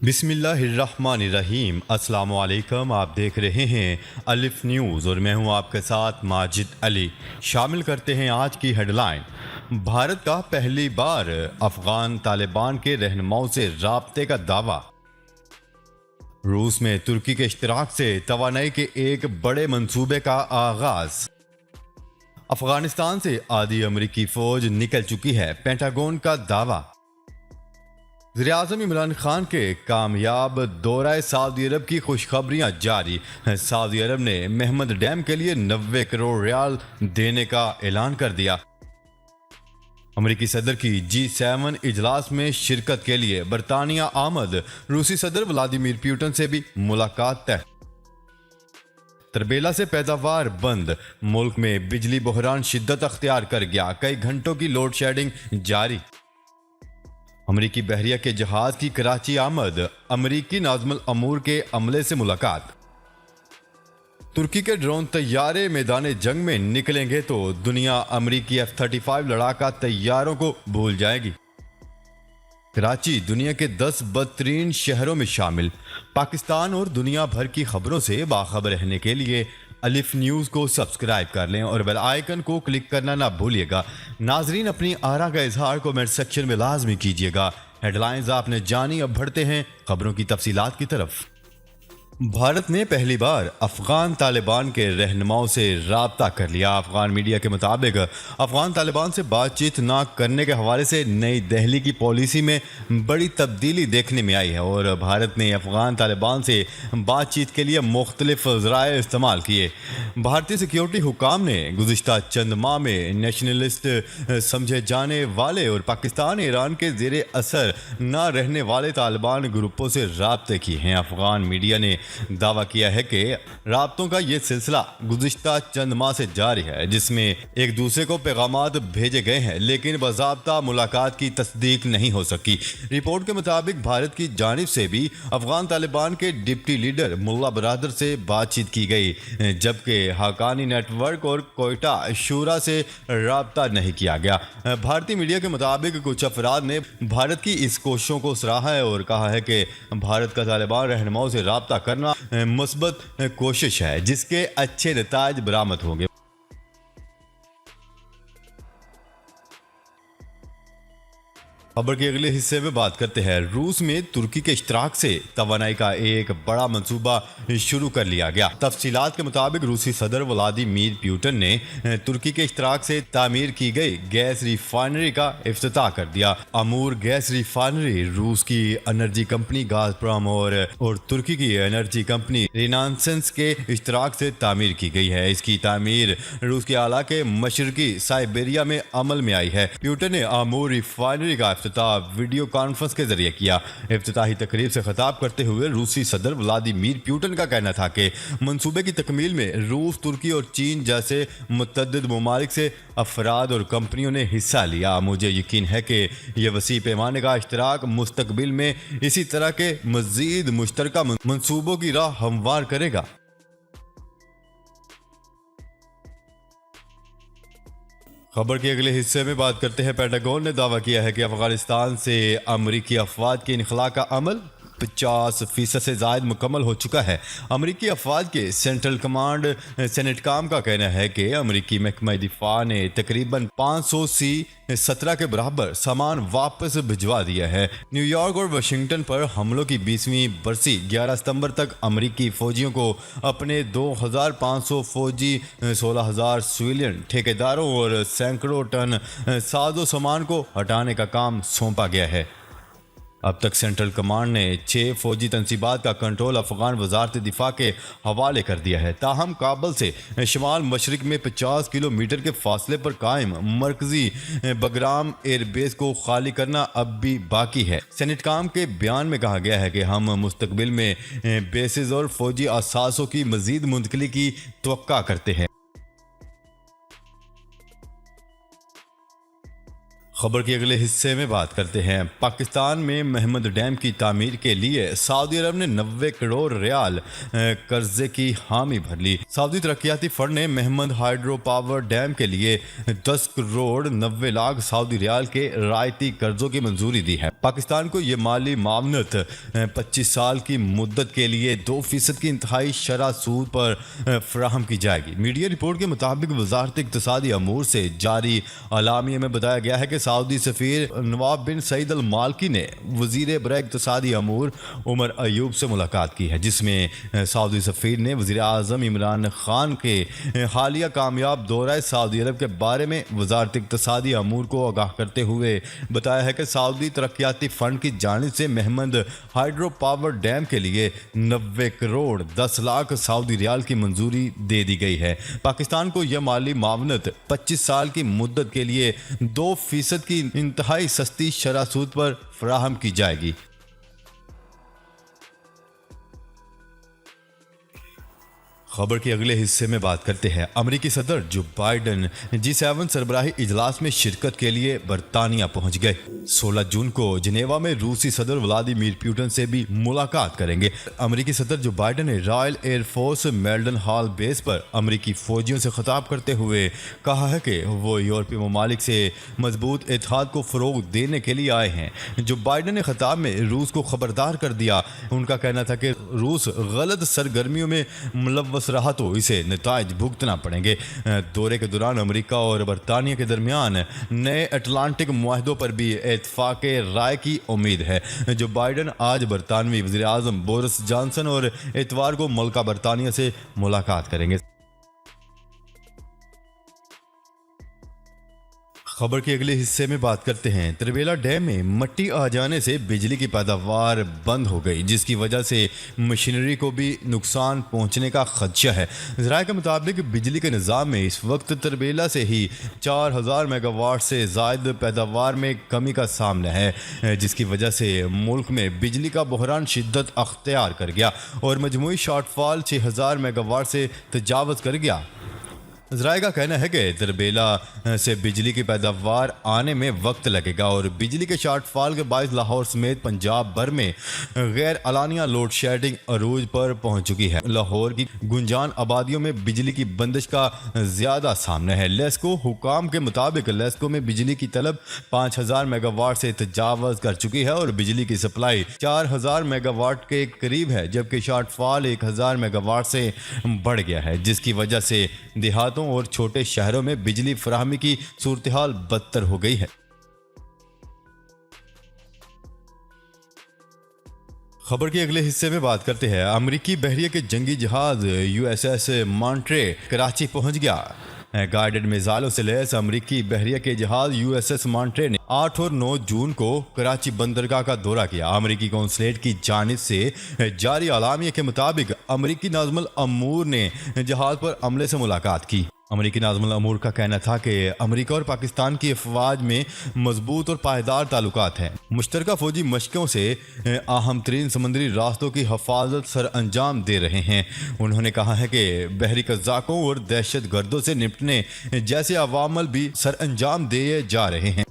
बिस्मिल्लाहिर्रहमानिर्रहीम। अस्सलाम वालेकुम। आप देख रहे हैं अलिफ न्यूज़ और मैं हूं आपके साथ माजिद अली। शामिल करते हैं आज की हेडलाइन। भारत का पहली बार अफगान तालिबान के रहनुमाओं से राब्ते का दावा। रूस में तुर्की के इश्तिराक से तवानाई के एक बड़े मंसूबे का आगाज। अफगानिस्तान से आधी अमरीकी फौज निकल चुकी है, पेंटागन का दावा। वज़ीर-ए-आज़म इमरान खान के कामयाब दौरा सऊदी अरब की खुशखबरियां जारी। सऊदी अरब ने महमद डैम के लिए 90 करोड़ रियाल देने का ऐलान कर दिया। अमरीकी सदर की G7 इजलास में शिरकत के लिए बरतानिया आमद। रूसी सदर व्लादिमीर पुतिन से भी मुलाकात तय। तरबेला से पैदावार बंद। मुल्क में बिजली बहरान शिद्दत अख्तियार कर गया, कई घंटों की लोड शेडिंग जारी। अमरीकी बहरिया के जहाज की कराची आमद। अमरीकी नाज़मुल अमूर के अमले से मुलाकात। तुर्की के ड्रोन तैयारे मैदान जंग में निकलेंगे तो दुनिया अमरीकी F-35 लड़ाका तैयारों को भूल जाएगी। कराची दुनिया के 10 बदतरीन शहरों में शामिल। पाकिस्तान और दुनिया भर की खबरों से बाखबर रहने के लिए अलिफ न्यूज़ को सब्सक्राइब कर लें और बेल आइकन को क्लिक करना ना भूलिएगा। नाजरीन, अपनी आरा का इजहार कमेंट सेक्शन में लाजमी कीजिएगा। हेडलाइंस आपने जानी, अब बढ़ते हैं खबरों की तफसीलात की तरफ। भारत ने पहली बार अफगान तालिबान के रहनुमाओं से राब्ता कर लिया। अफगान मीडिया के मुताबिक अफगान तालिबान से बातचीत न करने के हवाले से नई दिल्ली की पॉलिसी में बड़ी तब्दीली देखने में आई है और भारत ने अफगान तालिबान से बातचीत के लिए मुख्तलिफ ज़राए इस्तेमाल किए। भारतीय सिक्योरिटी हुकाम ने गुज़िश्ता चंद माह में नेशनलिस्ट समझे जाने वाले और पाकिस्तान ईरान के ज़ेरे असर न रहने वाले तालिबान ग्रुपों से राब्ते किए हैं। अफगान मीडिया ने दावा किया है कि राब्तों का यह सिलसिला गुज़िश्ता चंद माह से जारी है, जिसमें एक दूसरे को पैगामात भेजे गए हैं लेकिन बाज़ाब्ता मुलाकात की तस्दीक नहीं हो सकी। रिपोर्ट के मुताबिक भारत की जानिब से भी अफगान तालिबान के डिप्टी लीडर मुल्ला बरादर से बातचीत की गई, जबकि हकानी नेटवर्क और कोयटा शूरा से राब्ता नहीं किया गया। भारतीय मीडिया के मुताबिक कुछ अफराद ने भारत की इस कोशिशों को सराहा है और कहा है कि भारत का तालिबान रहनुमाओं से राब्ता करना मुस्बत कोशिश है जिसके अच्छे नताज बरामद होंगे। खबर के अगले हिस्से में बात करते हैं। रूस में तुर्की के इश्तिराक से तवानाई का एक बड़ा मंसूबा शुरू कर लिया गया। तफसीलात के मुताबिक रूसी सदर व्लादिमीर पुतिन ने तुर्की के इश्तिराक से तामीर की गई गैस रिफाइनरी का इफ्तिताह कर दिया। अमूर गैस रिफाइनरी रूस की एनर्जी कंपनी गाज़प्रोम और तुर्की की एनर्जी कंपनी रेनासेंस के इश्तिराक से तामीर की गई है। इसकी तामीर रूस के आला के मशरकी साइबेरिया में अमल में आई है। पुतिन ने अमूर रिफाइनरी का वीडियो कॉन्फ्रेंस के जरिए किया। इफ्तिताही तकरीब से खिताब करते हुए रूसी सदर व्लादिमीर पुतिन का कहना था कि मंसूबे की तकमील में रूस, तुर्की और चीन जैसे मुतअद्दिद ममालिक से अफराद और कंपनियों ने हिस्सा लिया। मुझे यकीन है कि यह वसी पैमाने का इश्तिराक मुस्तकबिल में इसी तरह के मजीद मुश्तरका मंसूबों की राह हमवार करेगा। खबर के अगले हिस्से में बात करते हैं। पेंटागन ने दावा किया है कि अफगानिस्तान से अमरीकी अफवाज के इनखला का अमल 50% से ज़ायद मुकम्मल हो चुका है। अमरीकी अफवाज के सेंट्रल कमांड सेनेटकाम का कहना है कि अमरीकी महकमा दिफा ने तकरीबन 500 C-17 के बराबर सामान वापस भिजवा दिया है। न्यूयॉर्क और वाशिंगटन पर हमलों की 20वीं बरसी 11 सितंबर तक अमरीकी फौजियों को अपने 2500 फौजी, 16,000 सिविलियन ठेकेदारों और सैकड़ों टन साजो सामान को हटाने का काम सौंपा गया है। अब तक सेंट्रल कमांड ने 6 फौजी तनसीबात का कंट्रोल अफगान वजारत दिफा के हवाले कर दिया है। ताहम काबल से शुमाल मशरक में 50 किलोमीटर के फासले पर कायम मरकजी बगराम एयरबेस को खाली करना अब भी बाकी है। सेनेटकाम के बयान में कहा गया है कि हम मुस्तकबिल में बेसिस और फौजी असासों की मजीद मुंतकली की तवक्का करते हैं। खबर के अगले हिस्से में बात करते हैं। पाकिस्तान में महमद डैम की तामीर के लिए सऊदी अरब ने 90 करोड़ रियाल कर्जे की हामी भर ली। सऊदी तरक्याती फंड ने महमद हाइड्रो पावर डैम के लिए 10 करोड़ 90 लाख सऊदी रियाल के रायती कर्जों की मंजूरी दी है। पाकिस्तान को ये माली मावनत 25 साल की मुद्दत के लिए 2% की इंतहाई शरह सूद पर फराहम की जाएगी। मीडिया रिपोर्ट के मुताबिक वजारत इक्तसादी अमूर से जारी अलामिया में बताया गया है कि सऊदी सफीर नवाब बिन सईद अल मालकी ने वजीर बराए इक्तसादी अमूर उमर अयूब से मुलाकात की है, जिसमें सऊदी सफीर ने वजीर आज़म इमरान खान के हालिया कामयाब दौरा सऊदी अरब के बारे में वजारत इक्तसादी अमूर को आगाह करते हुए बताया है कि सऊदी तरक्याती फंड की जानिब से महमद हाइड्रो पावर डैम के लिए 90 करोड़ 10 लाख सऊदी रियाल की मंजूरी दे दी गई है। पाकिस्तान को यह माली मावनत 25 साल की मुद्दत के लिए 2% की इंतहाई सस्ती शरह सूद पर फराहम की जाएगी। खबर के अगले हिस्से में बात करते हैं। अमेरिकी सदर जो बाइडन G7 सरबराही इजलास में शिरकत के लिए बरतानिया पहुंच गए। 16 जून को जिनेवा में रूसी सदर व्लादिमीर पुतिन से भी मुलाकात करेंगे। अमेरिकी सदर जो बाइडन ने royal air force Meldon hall base पर अमेरिकी फौजियों से खिताब करते हुए कहा है कि वो यूरोपीय ममालिक से मजबूत इत्तेहाद को फ़रोग देने के लिए आए हैं। जो बाइडन ने खिताब में रूस को खबरदार कर दिया। उनका कहना था कि रूस गलत सरगर्मियों में मुलव्वस रहा तो इसे नताइज भुगतना पड़ेंगे। दौरे के दौरान अमेरिका और बरतानिया के दरमियान नए अटलांटिक मुआहदों पर भी इत्तफाक राय की उम्मीद है। जो बाइडन आज बरतानवी वज़ीर आज़म बोरिस जॉनसन और इतवार को मुल्का बरतानिया से मुलाकात करेंगे। खबर के अगले हिस्से में बात करते हैं। तरबेला डैम में मट्टी आ जाने से बिजली की पैदावार बंद हो गई, जिसकी वजह से मशीनरी को भी नुकसान पहुंचने का खदशा है। ज़राए के मुताबिक बिजली के निज़ाम में इस वक्त तरबेला से ही 4000 मेगावाट से ज़ायद पैदावार में कमी का सामना है, जिसकी वजह से मुल्क में बिजली का बहरान शिद्दत अख्तियार कर गया और मजमूई शॉर्टफॉल 6000 मेगावाट से तजावज़ कर गया। ज़राए का कहना है कि तरबेला से बिजली की पैदावार आने में वक्त लगेगा और बिजली के शॉर्टफॉल के बायस लाहौर समेत पंजाब भर में गैर अलानिया लोड शेडिंग अरूज पर पहुंच चुकी है। लाहौर की गुंजान आबादियों में बिजली की बंदिश का ज़्यादा सामना है। लेस्को हुकाम के मुताबिक लेस्को में बिजली की तलब 5000 मेगावाट से तजावज़ कर चुकी है और बिजली की सप्लाई 4000 मेगावाट के करीब है, जबकि शॉर्टफॉल 1000 मेगावाट से बढ़ गया है, जिसकी वजह से देहातों और छोटे शहरों में बिजली फराहमी की सूरत हाल बदतर हो गई है। खबर के अगले हिस्से में बात करते हैं। अमेरिकी बहरिया के जंगी जहाज USS मॉन्ट्रे कराची पहुंच गया। गाइडेड मिसाइलों से लैस अमेरिकी बहरिया के जहाज USS मॉन्ट्रे ने 8 और 9 जून को कराची बंदरगाह का दौरा किया। अमेरिकी कौंसलेट की जानिब से जारी अलामिया के मुताबिक अमेरिकी नाज़िम अमूर ने जहाज पर अमले से मुलाकात की। अमेरिकी नाज़िम अमूर का कहना था कि अमेरिका और पाकिस्तान की अफवाज में मजबूत और पायदार ताल्लुकात हैं। मुश्तरका फौजी मशकों से अहम तरीन समंदरी रास्तों की हफाजत सर अंजाम दे रहे हैं। उन्होंने कहा है कि बहरी कज़ाकों और दहशत गर्दों से निपटने जैसे अवामल भी सर अंजाम दिए जा रहे हैं।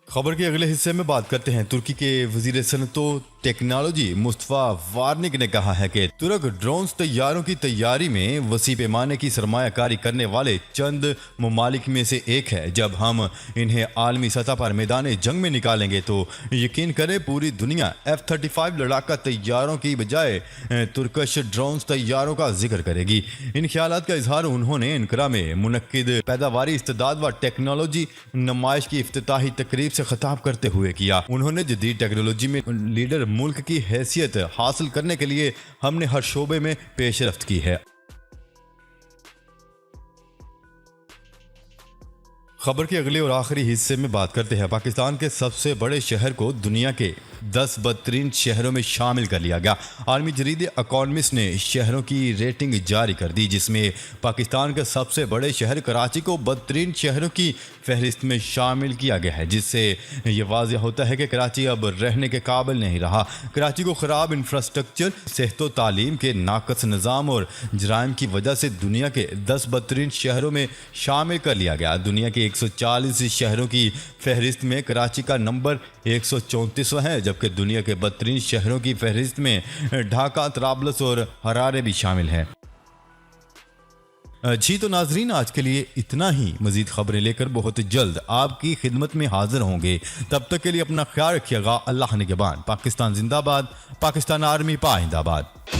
खबर के अगले हिस्से में बात करते हैं। तुर्की के वजीर सनतो टेक्नोलॉजी मुस्तफ़ा वारनिक ने कहा है कि तुर्क ड्रोन्स तैयारों की तैयारी में वसी पैमाने की सरमायाकारी करने वाले चंद ममालिक में से एक है। जब हम इन्हें आलमी सतह पर मैदान जंग में निकालेंगे तो यकीन करें पूरी दुनिया F-35 लड़ाका तैयारों की बजाय तुर्कश ड्रोन्स तैयारों का जिक्र करेगी। इन ख्यालात का इजहार उन्होंने इनकरा में मुनक्किद पैदावारी इस्तेदाद व टेक्नोलॉजी नुमाइश की इफ्तिताही तकरीब से खिताब करते हुए किया। उन्होंने जदीद टेक्नोलॉजी में लीडर मुल्क की हैसियत हासिल करने के लिए हमने हर शोबे में पेशरफ्त की है। खबर के अगले और आखिरी हिस्से में बात करते हैं। पाकिस्तान के सबसे बड़े शहर को दुनिया के 10 बदतरीन शहरों में शामिल कर लिया गया। आर्मी जरीदे इकोनॉमिस्ट ने शहरों की रेटिंग जारी कर दी, जिसमें पाकिस्तान के सबसे बड़े शहर कराची को बदतरीन शहरों की फहरिस्त में शामिल किया गया है, जिससे यह वाज़ेह होता है कि कराची अब रहने के काबिल नहीं रहा। कराची को ख़राब इंफ्रास्ट्रक्चर, सेहत व तालीम के नाकस निज़ाम और जराइम की वजह से दुनिया के 10 बदतरीन शहरों में शामिल कर लिया गया। दुनिया के 140 शहरों की फहरिस्त में कराची का नंबर 134वां है, जबकि दुनिया के बदतरीन शहरों की फहरिस्त में ढाका, तराबलस और हरारे भी शामिल हैं। जी तो नाजरीन, आज के लिए इतना ही। मजीद खबरें लेकर बहुत जल्द आपकी खिदमत में हाजिर होंगे। तब तक के लिए अपना ख्याल रखिएगा। अल्लाह निगहबान। पाकिस्तान जिंदाबाद। पाकिस्तान आर्मी पाइंदाबाद।